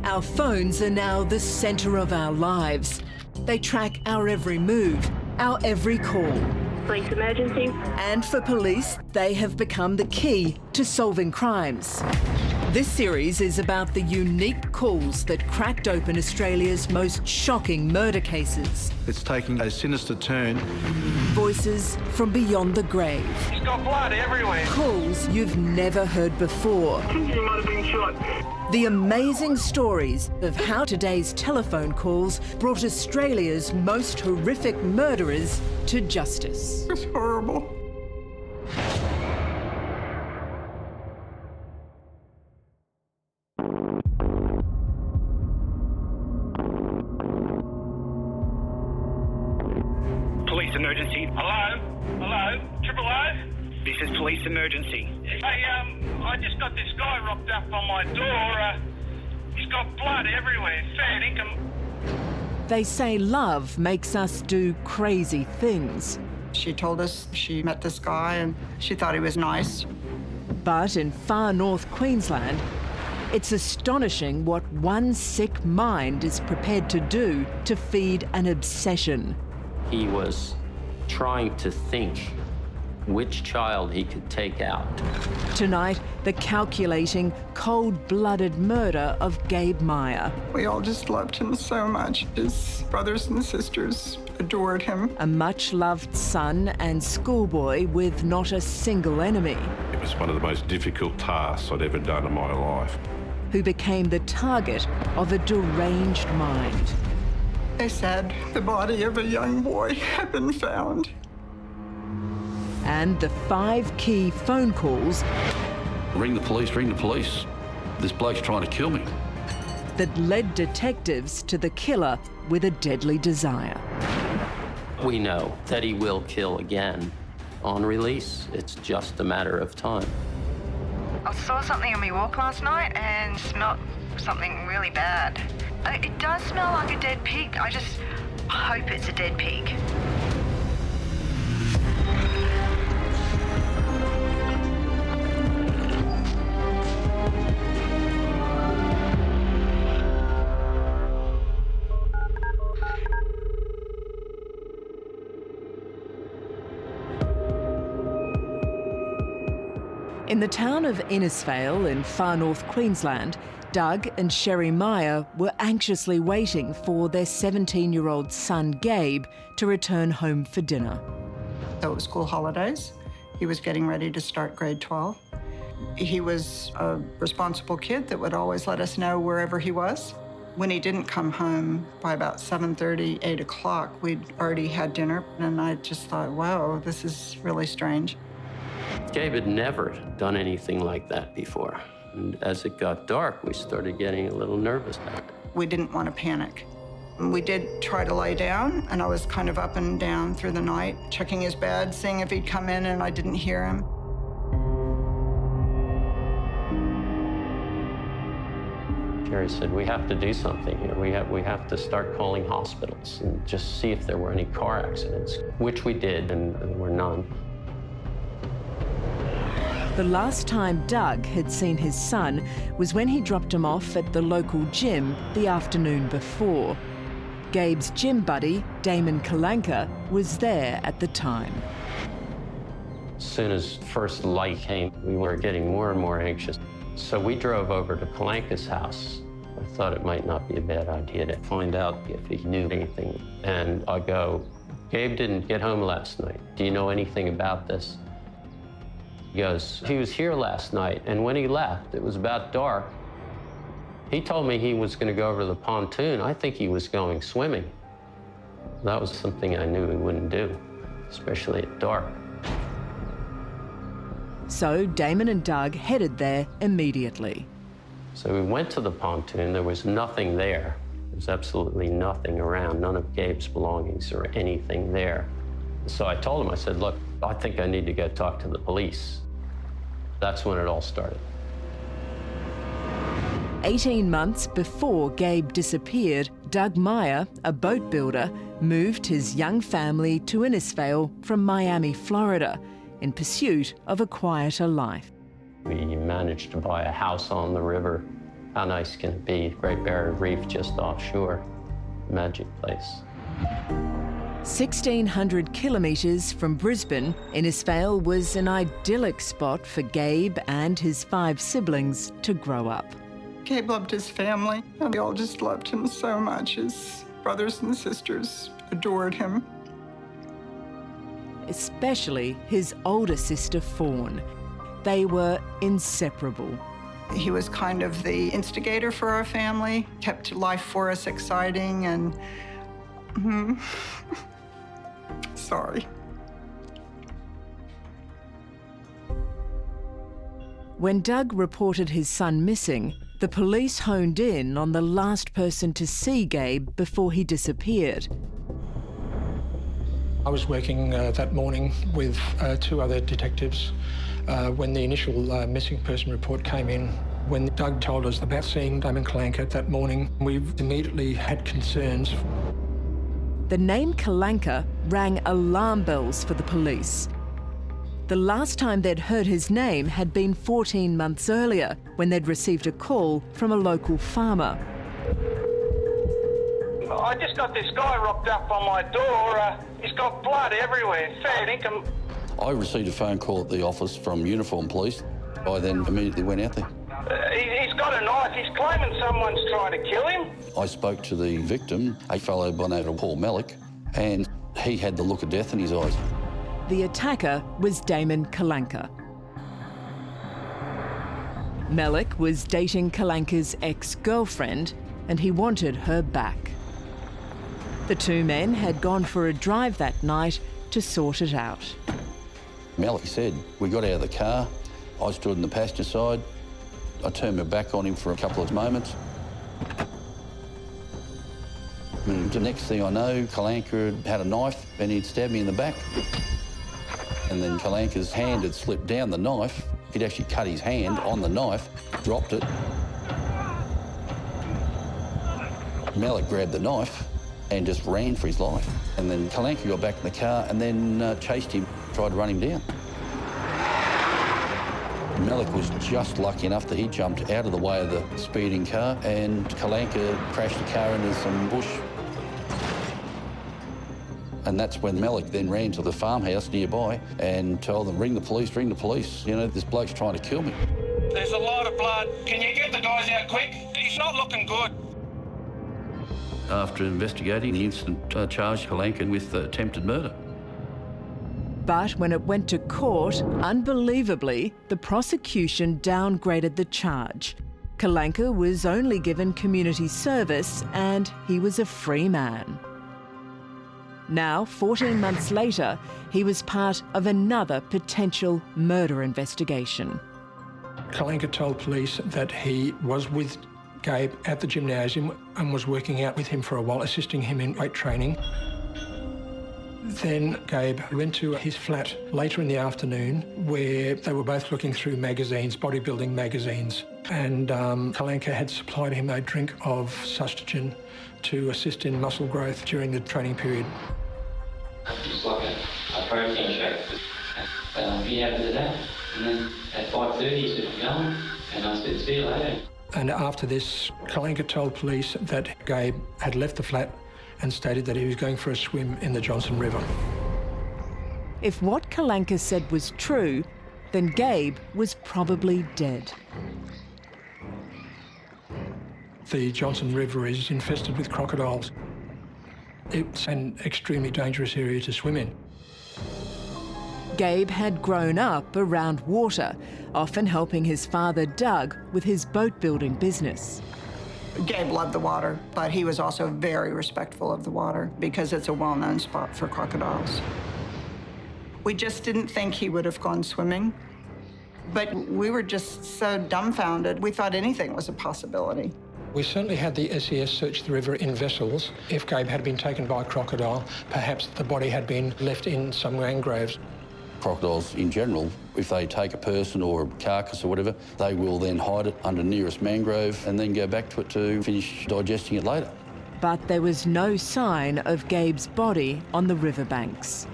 Our phones are now the centre of our lives. They track our every move, our every call. Police emergency. And for police, they have become the key to solving crimes. This series is about the unique calls that cracked open Australia's most shocking murder cases. It's taking a sinister turn. Voices from beyond the grave. He's got blood everywhere. Calls you've never heard before. He might have been shot. The amazing stories of how today's telephone calls brought Australia's most horrific murderers to justice. It's horrible. Police emergency. Hello? Hello? Triple O? This is police emergency. Hey, I just got this guy rocked up on my door. He's got blood everywhere. Fair income. They say love makes us do crazy things. She told us she met this guy and she thought he was nice. But in far north Queensland, it's astonishing what one sick mind is prepared to do to feed an obsession. He was trying to think which child he could take out. Tonight, the calculating, cold-blooded murder of Gabe Meyer. We all just loved him so much. His brothers and sisters adored him. A much-loved son and schoolboy with not a single enemy. It was one of the most difficult tasks I'd ever done in my life. Who became the target of a deranged mind. They said the body of a young boy had been found. And the 5 key phone calls Ring the police, ring the police. This bloke's trying to kill me. that led detectives to the killer with a deadly desire. We know that he will kill again. On release, it's just a matter of time. I saw something on my walk last night and smelled something really bad. It does smell like a dead pig. I just hope it's a dead pig. In the town of Innisfail in far north Queensland, Doug and Sherry Meyer were anxiously waiting for their 17-year-old son, Gabe, to return home for dinner. So it was school holidays. He was getting ready to start grade 12. He was a responsible kid that would always let us know wherever he was. When he didn't come home by about 7:30, 8 o'clock, we'd already had dinner, and I just thought, wow, this is really strange. Gabe had never done anything like that before. And as it got dark, we started getting a little nervous about it. We didn't want to panic. We did try to lie down, and I was kind of up and down through the night, checking his bed, seeing if he'd come in, and I didn't hear him. Jerry said, we have to do something here. We have to start calling hospitals and just see if there were any car accidents, which we did, and there were none. The last time Doug had seen his son was when he dropped him off at the local gym the afternoon before. Gabe's gym buddy, Damon Kalanka, was there at the time. As soon as first light came, we were getting more and more anxious. So we drove over to Kalanka's house. I thought it might not be a bad idea to find out if he knew anything. And I go, Gabe didn't get home last night. Do you know anything about this? He goes, he was here last night, and when he left, it was about dark. He told me he was going to go over to the pontoon. I think he was going swimming. That was something I knew he wouldn't do, especially at dark. So Damon and Doug headed there immediately. So we went to the pontoon. There was nothing there. There was absolutely nothing around, none of Gabe's belongings or anything there. So I told him, I said, look, I think I need to go talk to the police. That's when it all started. 18 months before Gabe disappeared, Doug Meyer, a boat builder, moved his young family to Innisfail from Miami, Florida, in pursuit of a quieter life. We managed to buy a house on the river How nice can it be? Great Barrier Reef just offshore. Magic place. 1,600 kilometres from Brisbane, Innisfail was an idyllic spot for Gabe and his 5 siblings to grow up. Gabe loved his family, and they all just loved him so much. His brothers and sisters adored him. Especially his older sister, Fawn. They were inseparable. He was kind of the instigator for our family, kept life for us exciting, and sorry. When Doug reported his son missing, the police honed in on the last person to see Gabe before he disappeared. I was working that morning with 2 other detectives when the initial missing person report came in. When Doug told us about seeing Damon Kalanka that morning, we immediately had concerns. The name Kalanka rang alarm bells for the police. The last time they'd heard his name had been 14 months earlier, when they'd received a call from a local farmer. I just got this guy rocked up on my door. He's got blood everywhere. Fair dinkum. I received a phone call at the office from Uniform Police. I then immediately went out there. He's got a knife. He's claiming someone's trying to kill him. I spoke to the victim, a fellow by the name of Paul Malik, and he had the look of death in his eyes. The attacker was Damon Kalanka. Malik was dating Kalanka's ex-girlfriend, and he wanted her back. The 2 men had gone for a drive that night to sort it out. Malik said, we got out of the car, I stood in the passenger side, I turned my back on him for a couple of moments. And the next thing I know, Kalanka had a knife and he'd stabbed me in the back. And then Kalanka's hand had slipped down the knife. He'd actually cut his hand on the knife, dropped it. Malik grabbed the knife and just ran for his life. And then Kalanka got back in the car and then chased him, tried to run him down. Malik was just lucky enough that he jumped out of the way of the speeding car and Kalanka crashed the car into some bush. And that's when Malik then ran to the farmhouse nearby and told them, ring the police, you know, this bloke's trying to kill me. There's a lot of blood. Can you get the guys out quick? He's not looking good. After investigating the incident, charged Kalanka with attempted murder. But when it went to court, unbelievably, the prosecution downgraded the charge. Kalanka was only given community service and he was a free man. Now, 14 months later, he was part of another potential murder investigation. Kalanka told police that he was with Gabe at the gymnasium and was working out with him for a while, assisting him in weight training. Then Gabe went to his flat later in the afternoon where they were both looking through magazines, bodybuilding magazines, and Kalanka had supplied him a drink of sustagen to assist in muscle growth during the training period. Just like a protein shake. He happened to that, and then at 5:30 he said, I'm going, and I said, see you later. And after this, Kalanka told police that Gabe had left the flat and stated that he was going for a swim in the Johnson River. If what Kalanka said was true, then Gabe was probably dead. The Johnson River is infested with crocodiles. It's an extremely dangerous area to swim in. Gabe had grown up around water, often helping his father Doug with his boat building business. Gabe loved the water, but he was also very respectful of the water because it's a well-known spot for crocodiles. We just didn't think he would have gone swimming, but we were just so dumbfounded. We thought anything was a possibility. We certainly had the SES search the river in vessels. If Gabe had been taken by a crocodile, perhaps the body had been left in some mangroves. Crocodiles in general, if they take a person or a carcass or whatever, they will then hide it under nearest mangrove and then go back to it to finish digesting it later. But there was no sign of Gabe's body on the riverbanks.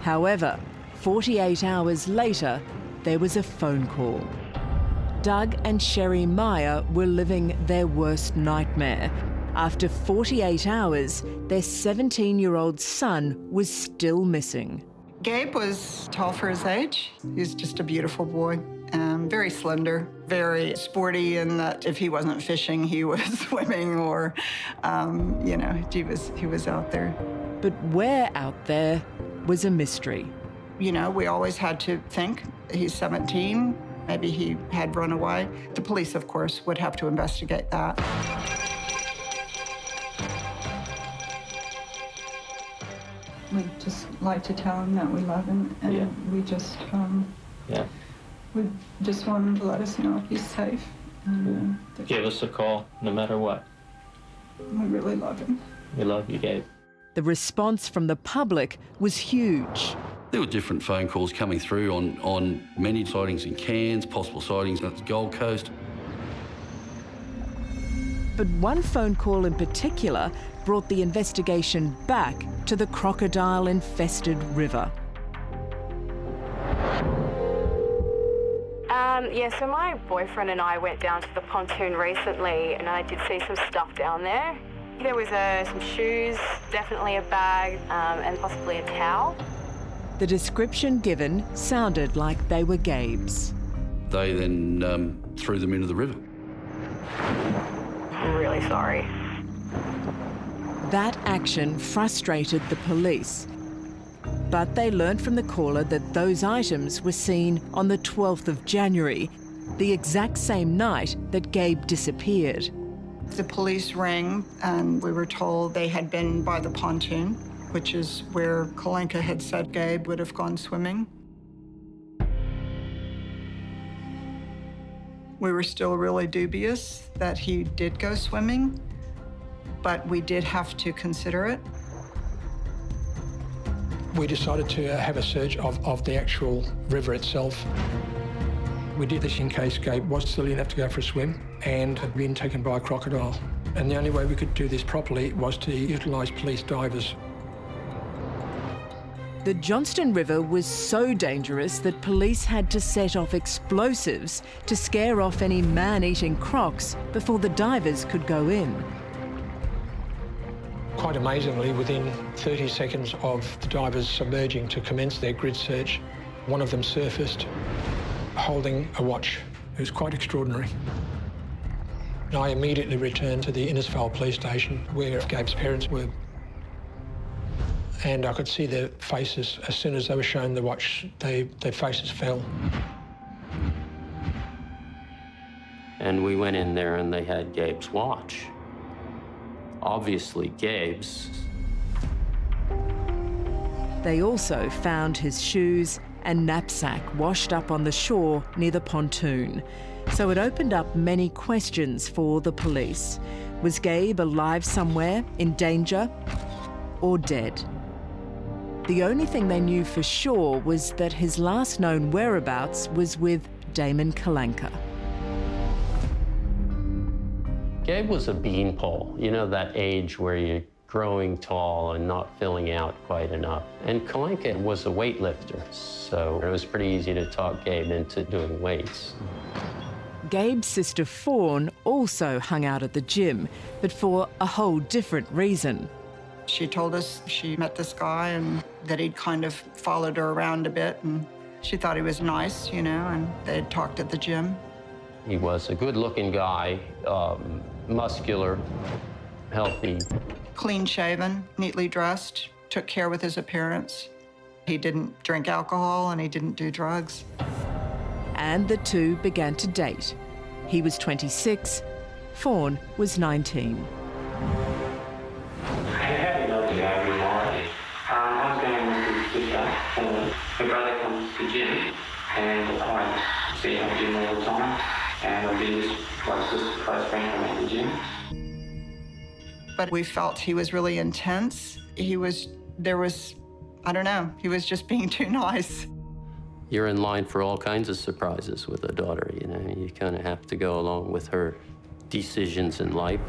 However, 48 hours later, there was a phone call. Doug and Sherry Meyer were living their worst nightmare. After 48 hours, their 17-year-old son was still missing. Gabe was tall for his age. He was just a beautiful boy, very slender, very sporty in that if he wasn't fishing, he was swimming or, you know, he was out there. But where out there was a mystery. You know, we always had to think he's 17, maybe he had run away. The police, of course, would have to investigate that. We'd just like to tell him that we love him, and we just we just want him to let us know if he's safe. Give us a call, no matter what. We really love him. We love you, Gabe. The response from the public was huge. There were different phone calls coming through on many sightings in Cairns, possible sightings at the Gold Coast. But one phone call in particular brought the investigation back to the crocodile-infested river. Yeah, so my boyfriend and I went down to the pontoon recently, and I did see some stuff down there. There was some shoes, definitely a bag, and possibly a towel. The description given sounded like they were Gabe's. They then threw them into the river. I'm really sorry. That action frustrated the police. But they learned from the caller that those items were seen on the 12th of January, the exact same night that Gabe disappeared. The police rang and we were told they had been by the pontoon, which is where Kalanka had said Gabe would have gone swimming. We were still really dubious that he did go swimming, but we did have to consider it. We decided to have a search of the actual river itself. We did this in case Gabe was silly enough to go for a swim and had been taken by a crocodile. And the only way we could do this properly was to utilise police divers. The Johnston River was so dangerous that police had to set off explosives to scare off any man-eating crocs before the divers could go in. Quite amazingly, within 30 seconds of the divers submerging to commence their grid search, one of them surfaced holding a watch. It was quite extraordinary. And I immediately returned to the Innisfail police station where Gabe's parents were. And I could see their faces. As soon as they were shown the watch, their faces fell. And we went in there and they had Gabe's watch. Obviously Gabe's. They also found his shoes and knapsack washed up on the shore near the pontoon. So it opened up many questions for the police. Was Gabe alive somewhere, in danger, or dead? The only thing they knew for sure was that his last known whereabouts was with Damon Kalanka. Gabe was a beanpole, you know, that age where you're growing tall and not filling out quite enough. And Kalanka was a weightlifter, so it was pretty easy to talk Gabe into doing weights. Gabe's sister Fawn also hung out at the gym, but for a whole different reason. She told us she met this guy and that he'd kind of followed her around a bit, and she thought he was nice, you know, and they'd talked at the gym. He was a good-looking guy, muscular, healthy. Clean-shaven, neatly dressed, took care with his appearance. He didn't drink alcohol and he didn't do drugs. And the two began to date. He was 26, Fawn was 19. I was going with the sister, and her brother comes to gym, and I see him at gym all the time, and I've been just like just a close friend from at the gym. But we felt he was really intense. I don't know, he was just being too nice. You're in line for all kinds of surprises with a daughter, you know. You kind of have to go along with her decisions in life.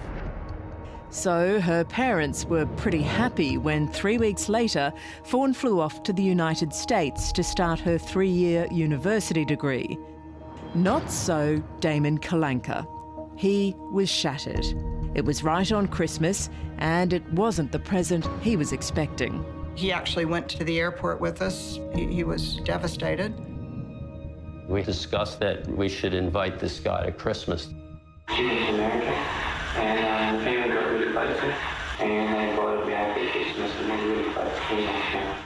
So her parents were pretty happy when 3 weeks later, Fawn flew off to the United States to start her 3-year university degree. Not so Damon Kalanka. He was shattered. It was right on Christmas, and it wasn't the present he was expecting. He actually went to the airport with us. He was devastated. We discussed that we should invite this guy to Christmas. She went to America, and family got really close to her, and they invited me over for Christmas, and we were really close to him.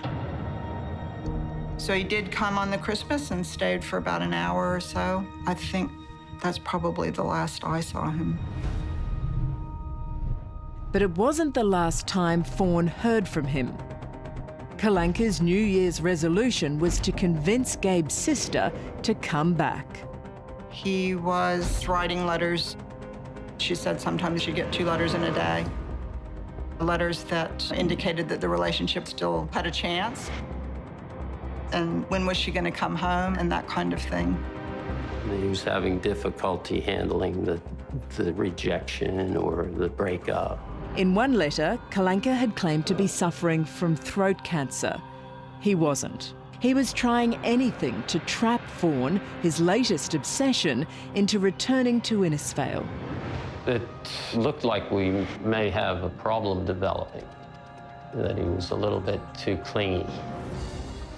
So he did come on the Christmas and stayed for about an hour or so. I think that's probably the last I saw him. But it wasn't the last time Fawn heard from him. Kalanka's New Year's resolution was to convince Gabe's sister to come back. He was writing letters. She said sometimes she'd get 2 letters in a day. Letters that indicated that the relationship still had a chance. And when was she going to come home and that kind of thing. He was having difficulty handling the rejection or the breakup. In one letter, Kalanka had claimed to be suffering from throat cancer. He wasn't. He was trying anything to trap Fawn, his latest obsession, into returning to Innisfail. It looked like we may have a problem developing, that he was a little bit too clingy.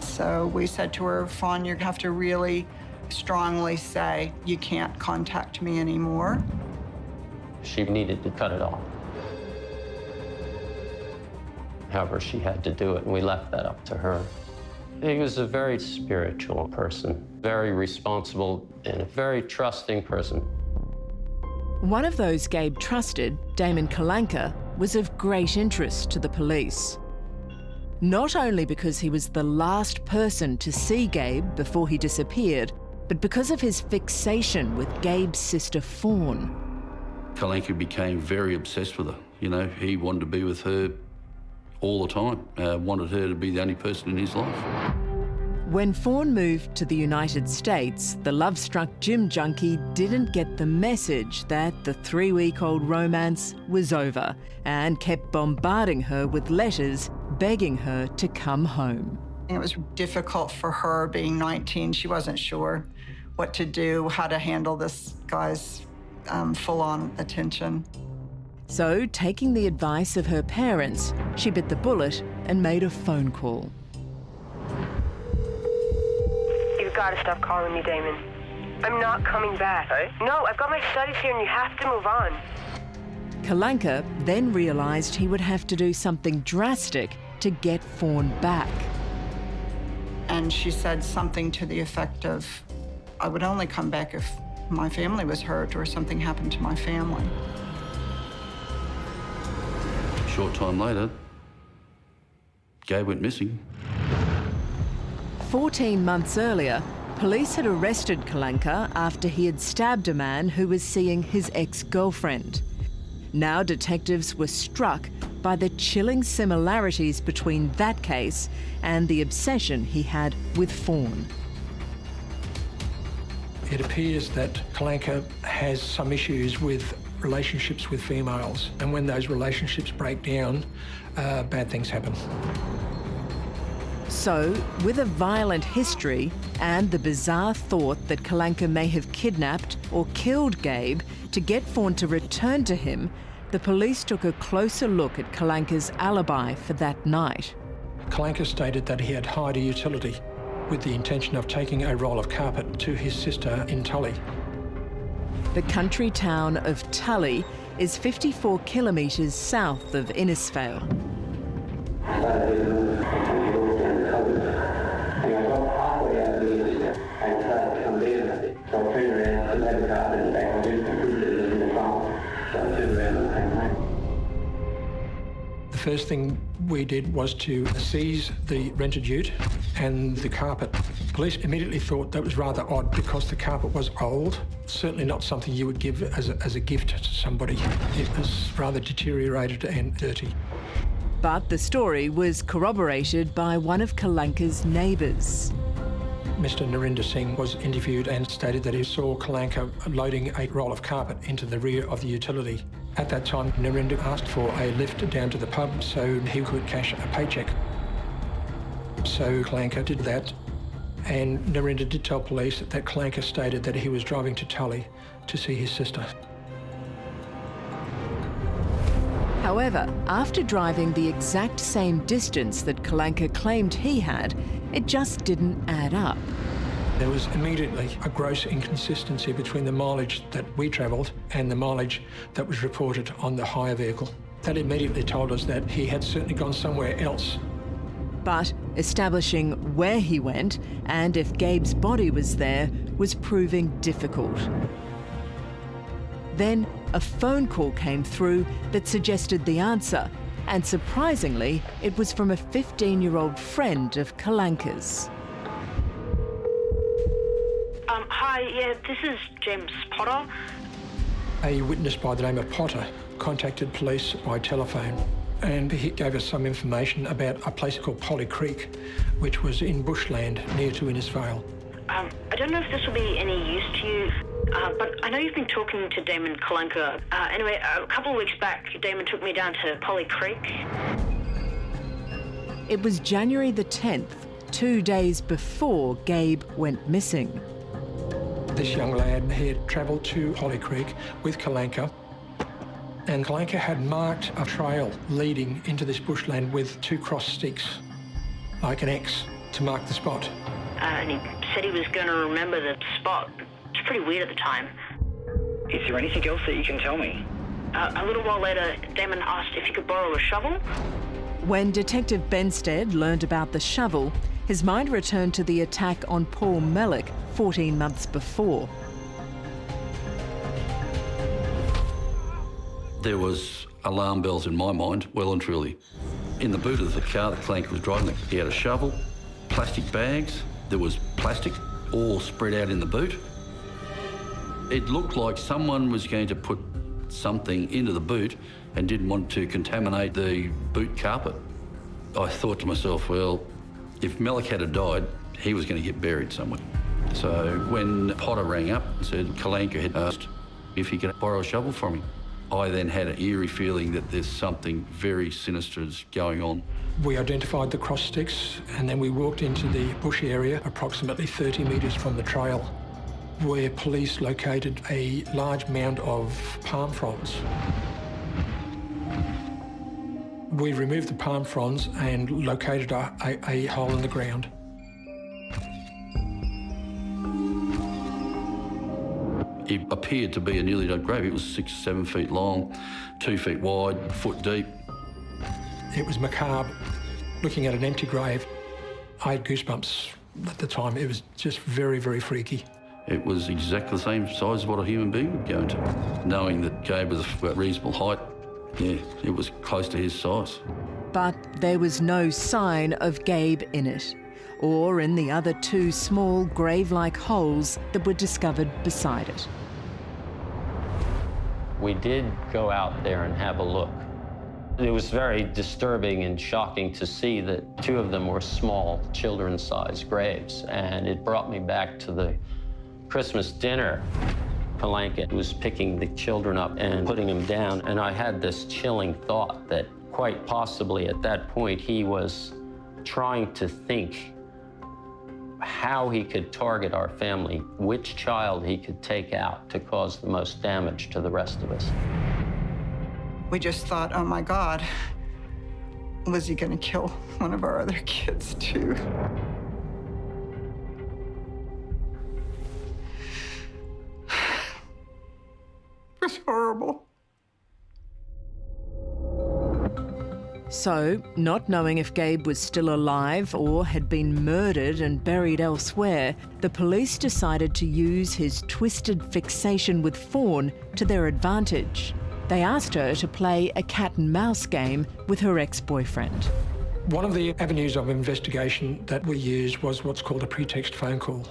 So we said to her, Fawn, you have to really strongly say, you can't contact me anymore. She needed to cut it off. However, she had to do it, and we left that up to her. He was a very spiritual person, very responsible, and a very trusting person. One of those Gabe trusted, Damon Kalanka, was of great interest to the police. Not only because he was the last person to see Gabe before he disappeared, but because of his fixation with Gabe's sister Fawn. Kalanka became very obsessed with her. You know, he wanted to be with her all the time, wanted her to be the only person in his life. When Fawn moved to the United States, the love-struck gym junkie didn't get the message that the 3-week-old romance was over and kept bombarding her with letters begging her to come home. It was difficult for her being 19. She wasn't sure what to do, how to handle this guy's full-on attention. So, taking the advice of her parents, she bit the bullet and made a phone call. You've got to stop calling me, Damon. I'm not coming back. Hey? No, I've got my studies here and you have to move on. Kalanka then realised he would have to do something drastic to get Fawn back. And she said something to the effect of, I would only come back if my family was hurt or something happened to my family. A short time later, Gabe went missing. 14 months earlier, police had arrested Kalanka after he had stabbed a man who was seeing his ex-girlfriend. Now detectives were struck by the chilling similarities between that case and the obsession he had with Fawn. It appears that Kalanka has some issues with relationships with females, and when those relationships break down, bad things happen. So, with a violent history and the bizarre thought that Kalanka may have kidnapped or killed Gabe to get Fawn to return to him, the police took a closer look at Kalanka's alibi for that night. Kalanka stated that he had hired a utility with the intention of taking a roll of carpet to his sister in Tully. The country town of Tully is 54 kilometres south of Innisfail. The first thing we did was to seize the rented ute and the carpet. Police immediately thought that was rather odd because the carpet was old, certainly not something you would give as a gift to somebody. It was rather deteriorated and dirty. But the story was corroborated by one of Kalanka's neighbours. Mr. Narinder Singh was interviewed and stated that he saw Kalanka loading a roll of carpet into the rear of the utility. At that time, Narinder asked for a lift down to the pub so he could cash a paycheck. So Kalanka did that, And Narendra did tell police that Kalanka stated that he was driving to Tully to see his sister. However, after driving the exact same distance that Kalanka claimed he had, it just didn't add up. There was immediately a gross inconsistency between the mileage that we travelled and the mileage that was reported on the hire vehicle. That immediately told us that he had certainly gone somewhere else. But establishing where he went and if Gabe's body was there was proving difficult. Then a phone call came through that suggested the answer, and surprisingly, it was from a 15-year-old friend of Kalanka's. Hi, yeah, this is James Potter. A witness by the name of Potter contacted police by telephone, and he gave us some information about a place called Polly Creek, which was in bushland near to Innisfail. I don't know if this will be any use to you, but I know you've been talking to Damon Kalanka. Anyway, a couple of weeks back, Damon took me down to Polly Creek. It was January the 10th, 2 days before Gabe went missing. This young lad, he had travelled to Polly Creek with Kalanka, and Kalanka had marked a trail leading into this bushland with 2 cross sticks, like an X, to mark the spot. And he said he was going to remember the spot. It's pretty weird at the time. Is there anything else that you can tell me? A little while later, Damon asked if he could borrow a shovel. When Detective Benstead learned about the shovel, his mind returned to the attack on Paul Mellick 14 months before. There was alarm bells in my mind, well and truly. In the boot of the car that Kalanka was driving, he had a shovel, plastic bags, there was plastic all spread out in the boot. It looked like someone was going to put something into the boot and didn't want to contaminate the boot carpet. I thought to myself, well, if Mellick had died, he was going to get buried somewhere. So when Potter rang up and said Kalanka had asked if he could borrow a shovel from him, I then had an eerie feeling that there's something very sinister going on. We identified the cross sticks, and then we walked into the bush area approximately 30 metres from the trail, where police located a large mound of palm fronds. We removed the palm fronds and located a hole in the ground. It appeared to be a newly dug grave. It was 6 or 7 feet long, 2 feet wide, foot deep. It was macabre, looking at an empty grave. I had goosebumps at the time. It was just very, very freaky. It was exactly the same size as what a human being would go into. Knowing that Gabe was a reasonable height, yeah, it was close to his size. But there was no sign of Gabe in it, or in the other 2 small grave-like holes that were discovered beside it. We did go out there and have a look. It was very disturbing and shocking to see that 2 of them were small, children-sized graves, and it brought me back to the Christmas dinner. Kalanka was picking the children up and putting them down, and I had this chilling thought that quite possibly at that point he was trying to think how he could target our family, which child he could take out to cause the most damage to the rest of us. We just thought, oh my God, was he going to kill one of our other kids too? It was horrible. So, not knowing if Gabe was still alive or had been murdered and buried elsewhere, the police decided to use his twisted fixation with Fawn to their advantage. They asked her to play a cat and mouse game with her ex-boyfriend. One of the avenues of investigation that we used was what's called a pretext phone call.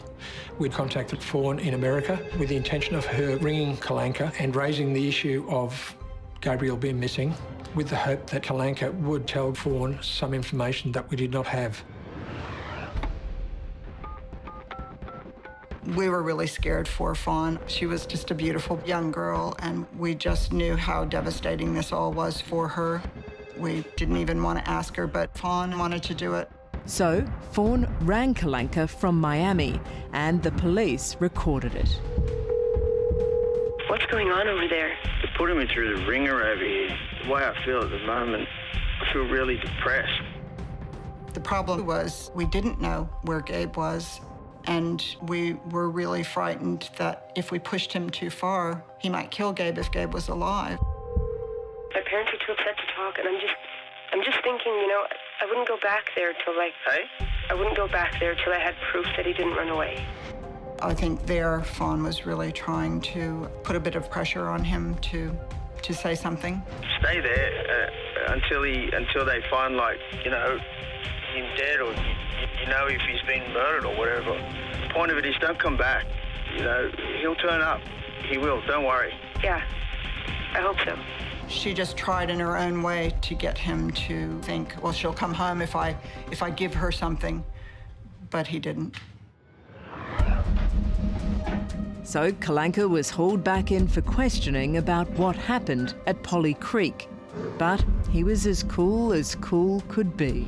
We'd contacted Fawn in America with the intention of her ringing Kalanka and raising the issue of Gabriel being missing, with the hope that Kalanka would tell Fawn some information that we did not have. We were really scared for Fawn. She was just a beautiful young girl, and we just knew how devastating this all was for her. We didn't even want to ask her, but Fawn wanted to do it. So Fawn rang Kalanka from Miami and the police recorded it. What's going on over there? They're putting me through the ringer over here. The way I feel at the moment, I feel really depressed. The problem was we didn't know where Gabe was, and we were really frightened that if we pushed him too far, he might kill Gabe if Gabe was alive. My parents are too upset to talk, and I'm just thinking, you know, I wouldn't go back there till I wouldn't go back there till I had proof that he didn't run away. I think Fawn was really trying to put a bit of pressure on him to say something. Stay there until they find, like, you know, him dead, or you know, if he's been murdered or whatever. The point of it is, don't come back. You know, he'll turn up. He will. Don't worry. Yeah, I hope so. She just tried in her own way to get him to think, well, she'll come home if I give her something, but he didn't. So Kalanka was hauled back in for questioning about what happened at Polly Creek. But he was as cool could be.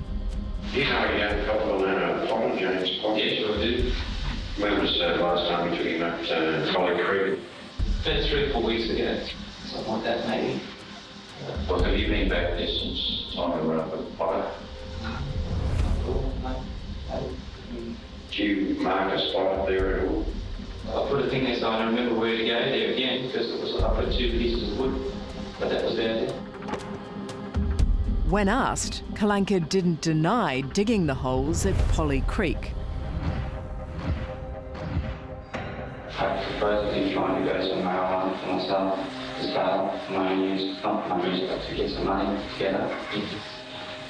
You know he had a couple of bottle James. Yes, I did. When was the last time we took him up to Polly Creek? About 3 or 4 weeks ago. Something like that, maybe. Well, have you been back there since time we went up with Polly? No. Do you mark a spot up there at all? I put a thing there so I don't remember where to go there again, because I put 2 pieces of wood, but that was about it. When asked, Kalanka didn't deny digging the holes at Polly Creek. I supposedly trying to go some marijuana for myself to sell for my own use, not my use, but to get some money together.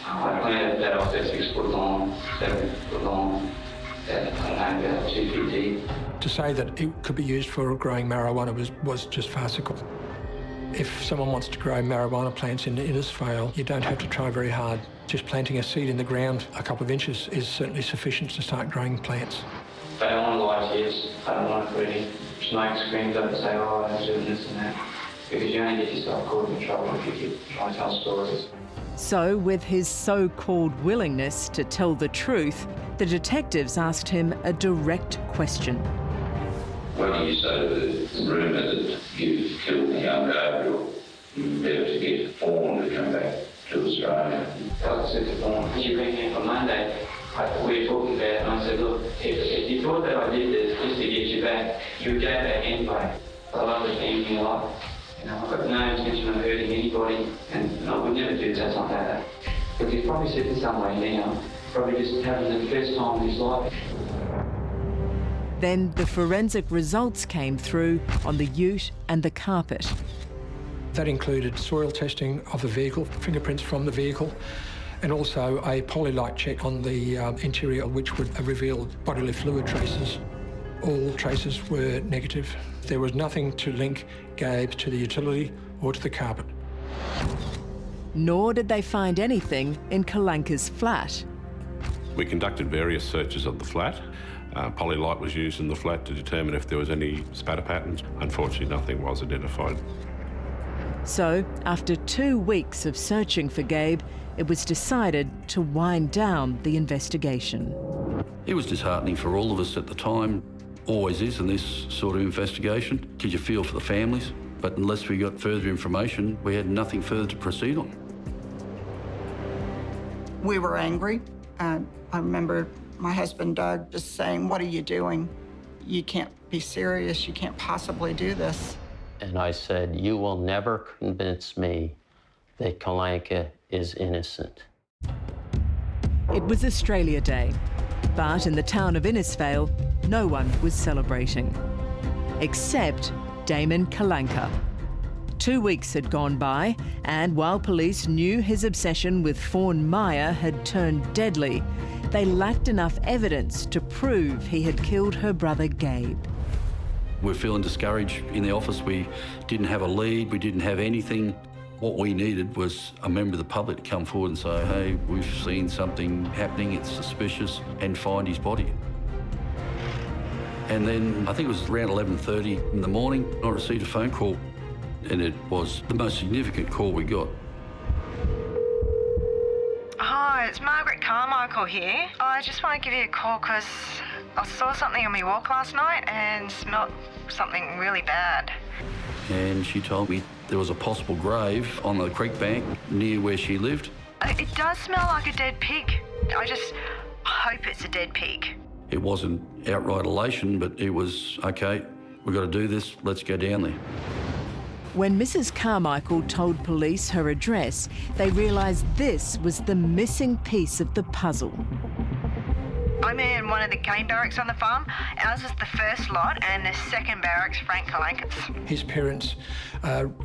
I planted that off there 6 foot long, 7 foot long, that I know about 2 feet deep. To say that it could be used for growing marijuana was just farcical. If someone wants to grow marijuana plants in Innisfail, you don't have to try very hard. Just planting a seed in the ground a couple of inches is certainly sufficient to start growing plants. I don't want to lie to you. I don't want to put any smoke screens up and say, oh, I'm doing this and that. Because you only get yourself caught in trouble if you keep trying to tell stories. So, with his so-called willingness to tell the truth, the detectives asked him a direct question. What do you say to the rumour that you've killed the young Gabriel in order to get Fawn to come back to Australia? Like I said to Fawn, you bring me on Monday, we were talking about it, and I said, look, if you thought that I did this just to get you back, you would go back anyway. I love the family a lot. You know, I've got no intention of hurting anybody, and I would never do that like that. But he's probably said to somebody now, probably just having the first time in his life. Then the forensic results came through on the ute and the carpet. That included soil testing of the vehicle, fingerprints from the vehicle, and also a polylight check on the interior, which would reveal bodily fluid traces. All traces were negative. There was nothing to link Gabe to the utility or to the carpet. Nor did they find anything in Kalanka's flat. We conducted various searches of the flat. Polylight was used in the flat to determine if there was any spatter patterns. Unfortunately, nothing was identified. So, after 2 weeks of searching for Gabe, it was decided to wind down the investigation. It was disheartening for all of us at the time. Always is in this sort of investigation, because you feel for the families. But unless we got further information, we had nothing further to proceed on. We were angry. I remember my husband, Doug, just saying, what are you doing? You can't be serious. You can't possibly do this. And I said, you will never convince me that Kalanka is innocent. It was Australia Day, but in the town of Innisfail, no one was celebrating, except Damon Kalanka. 2 weeks had gone by, and while police knew his obsession with Fawn Meyer had turned deadly, they lacked enough evidence to prove he had killed her brother Gabe. We're feeling discouraged in the office. We didn't have a lead, we didn't have anything. What we needed was a member of the public to come forward and say, hey, we've seen something happening, it's suspicious, and find his body. And then I think it was around 11:30 in the morning, I received a phone call, and it was the most significant call we got. Hi, it's Margaret Carmichael here. I just want to give you a call because I saw something on my walk last night and smelt something really bad. And she told me there was a possible grave on the creek bank near where she lived. It does smell like a dead pig. I just hope it's a dead pig. It wasn't outright elation, but it was, okay, we've got to do this, let's go down there. When Mrs. Carmichael told police her address, they realised this was the missing piece of the puzzle. I'm in one of the game barracks on the farm. Ours is the first lot, and the second barracks, Frank Kalanka's. His parents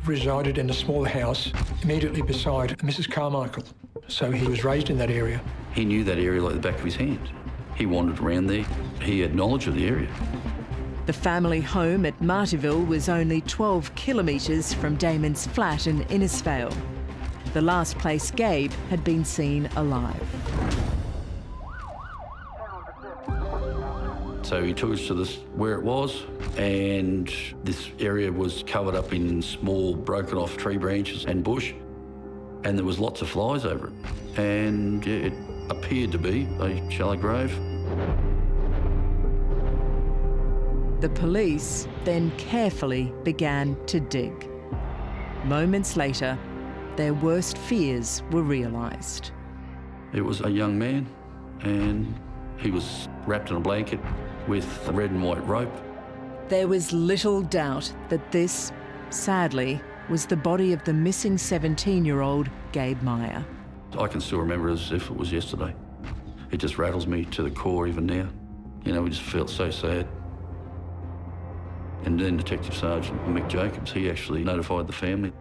resided in a small house immediately beside Mrs. Carmichael, so he was raised in that area. He knew that area like the back of his hand. He wandered around there. He had knowledge of the area. The family home at Martyville was only 12 kilometres from Damon's flat in Innisfail, the last place Gabe had been seen alive. So he took us to this where it was, and this area was covered up in small broken off tree branches and bush, and there was lots of flies over it. And it appeared to be a shallow grave. The police then carefully began to dig. Moments later, their worst fears were realised. It was a young man, and he was wrapped in a blanket with a red and white rope. There was little doubt that this, sadly, was the body of the missing 17-year-old Gabe Meyer. I can still remember it as if it was yesterday. It just rattles me to the core even now. You know, we just felt so sad. And then Detective Sergeant Mick Jacobs, he actually notified the family.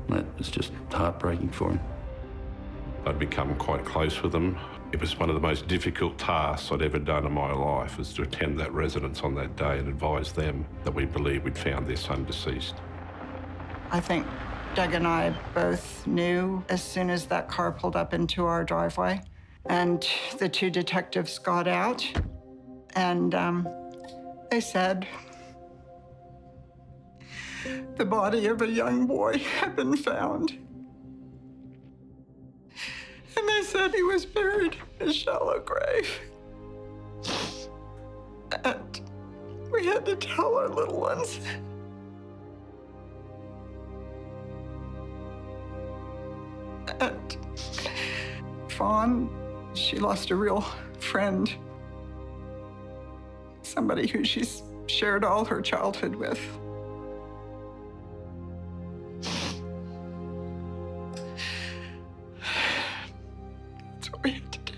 That was just heartbreaking for him. I'd become quite close with them. It was one of the most difficult tasks I'd ever done in my life, was to attend that residence on that day and advise them that we believed we'd found their son deceased. I think Doug and I both knew as soon as that car pulled up into our driveway, and the two detectives got out, and they said the body of a young boy had been found. And they said he was buried in a shallow grave. And we had to tell our little ones. And Fawn, she lost a real friend. Somebody who she's shared all her childhood with. That's what we had to do.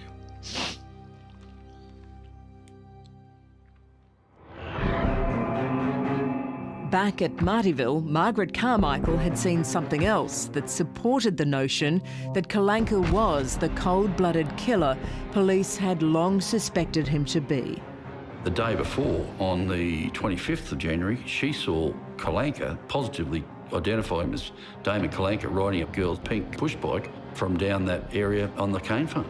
Back at Martyville, Margaret Carmichael had seen something else that supported the notion that Kalanka was the cold-blooded killer police had long suspected him to be. The day before, on the 25th of January, she saw Kalanka positively identify him as Damon Kalanka riding a girl's pink push bike from down that area on the cane farm.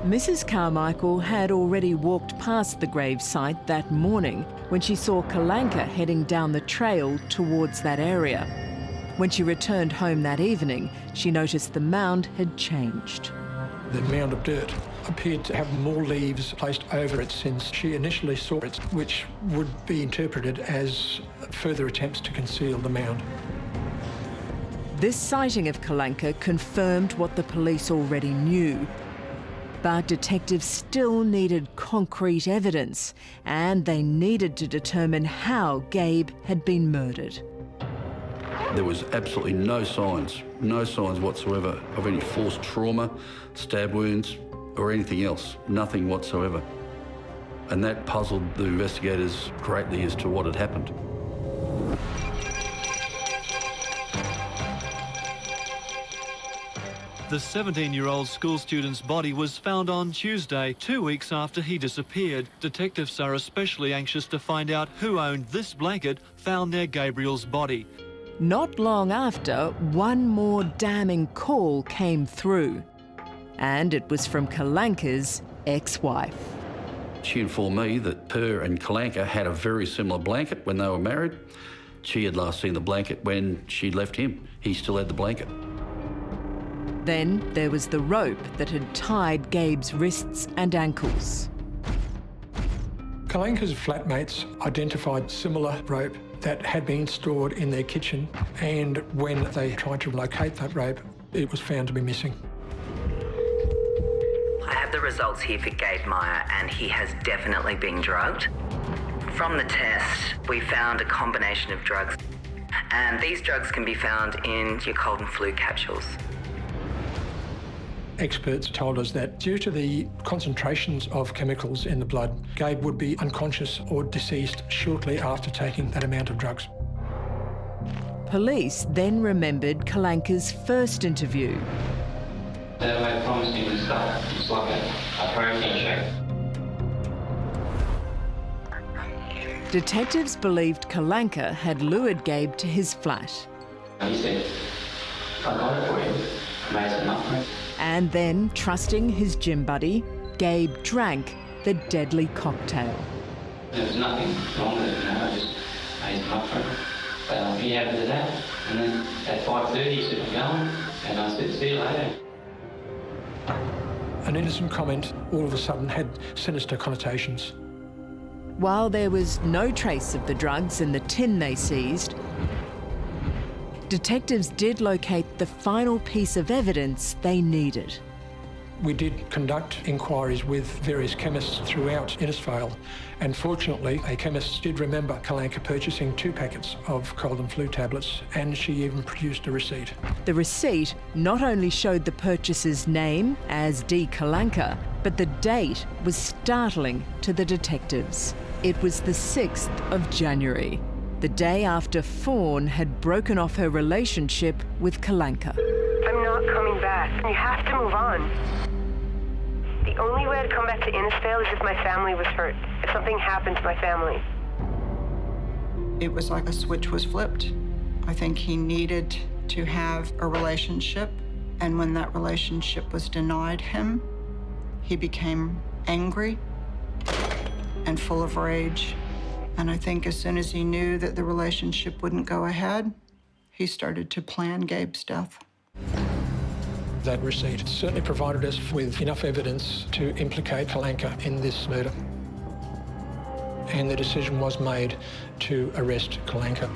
Mrs. Carmichael had already walked past the grave site that morning when she saw Kalanka heading down the trail towards that area. When she returned home that evening, she noticed the mound had changed. The mound of dirt appeared to have more leaves placed over it since she initially saw it, which would be interpreted as further attempts to conceal the mound. This sighting of Kalanka confirmed what the police already knew. But detectives still needed concrete evidence, and they needed to determine how Gabe had been murdered. There was absolutely no signs whatsoever of any forced trauma, stab wounds, or anything else. Nothing whatsoever. And that puzzled the investigators greatly as to what had happened. The 17-year-old school student's body was found on Tuesday, 2 weeks after he disappeared. Detectives are especially anxious to find out who owned this blanket found near Gabriel's body. Not long after, one more damning call came through, and it was from Kalanka's ex-wife. She informed me that her and Kalanka had a very similar blanket when they were married. She had last seen the blanket when she left him. He still had the blanket. Then there was the rope that had tied Gabe's wrists and ankles. Kalanka's flatmates identified similar rope that had been stored in their kitchen, and when they tried to locate that rope, it was found to be missing. I have the results here for Gabe Meyer, and he has definitely been drugged. From the test, we found a combination of drugs, and these drugs can be found in your cold and flu capsules. Experts told us that due to the concentrations of chemicals in the blood, Gabe would be unconscious or deceased shortly after taking that amount of drugs. Police then remembered Kalanka's first interview. They were promising the stuff. It's like a protein shake. Detectives believed Kalanka had lured Gabe to his flat. He said, I got it for you. Made some up for it. And then, trusting his gym buddy, Gabe drank the deadly cocktail. There was nothing wrong with it, I just made some up for it. He happened to that, and then at 5:30 he said, I'm going, and I said, see you later. An innocent comment all of a sudden had sinister connotations. While there was no trace of the drugs in the tin they seized, detectives did locate the final piece of evidence they needed. We did conduct inquiries with various chemists throughout Innisfail, and fortunately a chemist did remember Kalanka purchasing 2 packets of cold and flu tablets, and she even produced a receipt. The receipt not only showed the purchaser's name as D. Kalanka, but the date was startling to the detectives. It was the 6th of January, the day after Fawn had broken off her relationship with Kalanka. I'm not coming back. You have to move on. The only way to come back to Innisfail is if my family was hurt, if something happened to my family. It was like a switch was flipped. I think he needed to have a relationship, and when that relationship was denied him, he became angry and full of rage. And I think as soon as he knew that the relationship wouldn't go ahead, he started to plan Gabe's death. That receipt certainly provided us with enough evidence to implicate Kalanka in this murder. And the decision was made to arrest Kalanka.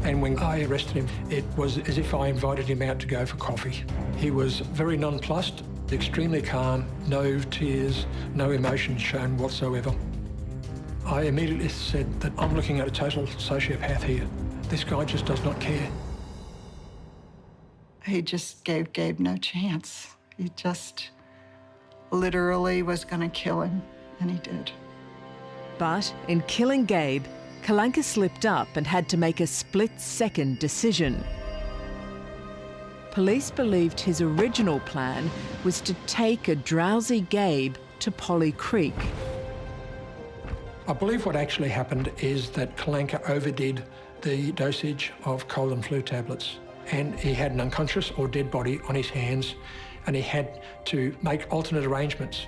And when I arrested him, it was as if I invited him out to go for coffee. He was very nonplussed, extremely calm, no tears, no emotion shown whatsoever. I immediately said that I'm looking at a total sociopath here. This guy just does not care. He just gave Gabe no chance. He just literally was going to kill him, and he did. But in killing Gabe, Kalanka slipped up and had to make a split-second decision. Police believed his original plan was to take a drowsy Gabe to Polly Creek. I believe what actually happened is that Kalanka overdid the dosage of cold and flu tablets, and he had an unconscious or dead body on his hands, and he had to make alternate arrangements.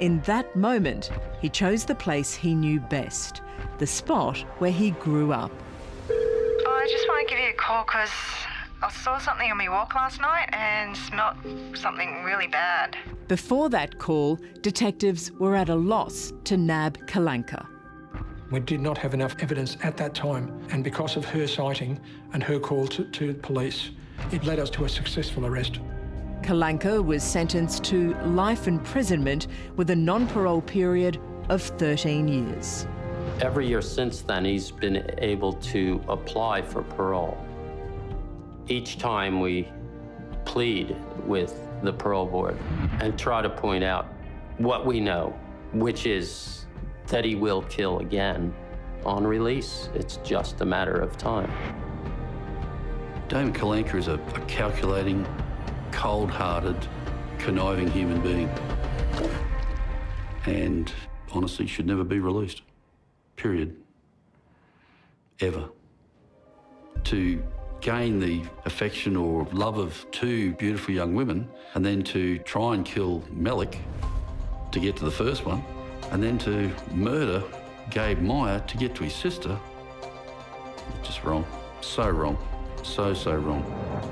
In that moment, he chose the place he knew best, the spot where he grew up. I just want to give you a call because I saw something on my walk last night and smelt something really bad. Before that call, detectives were at a loss to nab Kalanka. We did not have enough evidence at that time, and because of her sighting and her call to police, it led us to a successful arrest. Kalanka was sentenced to life imprisonment with a non-parole period of 13 years. Every year since then, he's been able to apply for parole. Each time we plead with the parole board and try to point out what we know, which is that he will kill again on release. It's just a matter of time. Damon Kalanka is a calculating, cold-hearted, conniving human being. And honestly should never be released. Period. Ever. To gain the affection or love of 2 beautiful young women, and then to try and kill Malik to get to the first one, and then to murder Gabe Meyer to get to his sister, just wrong. So wrong. So wrong.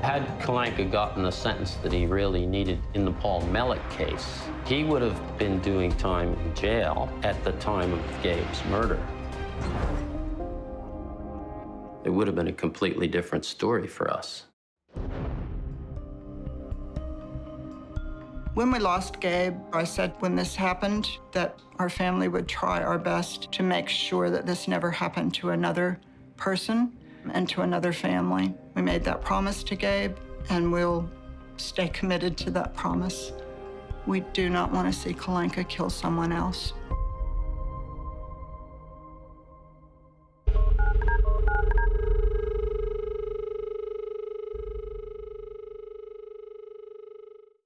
Had Kalanka gotten the sentence that he really needed in the Paul Mellick case, he would have been doing time in jail at the time of Gabe's murder. It would have been a completely different story for us. When we lost Gabe, I said when this happened that our family would try our best to make sure that this never happened to another person and to another family. We made that promise to Gabe, and we'll stay committed to that promise. We do not want to see Kalanka kill someone else.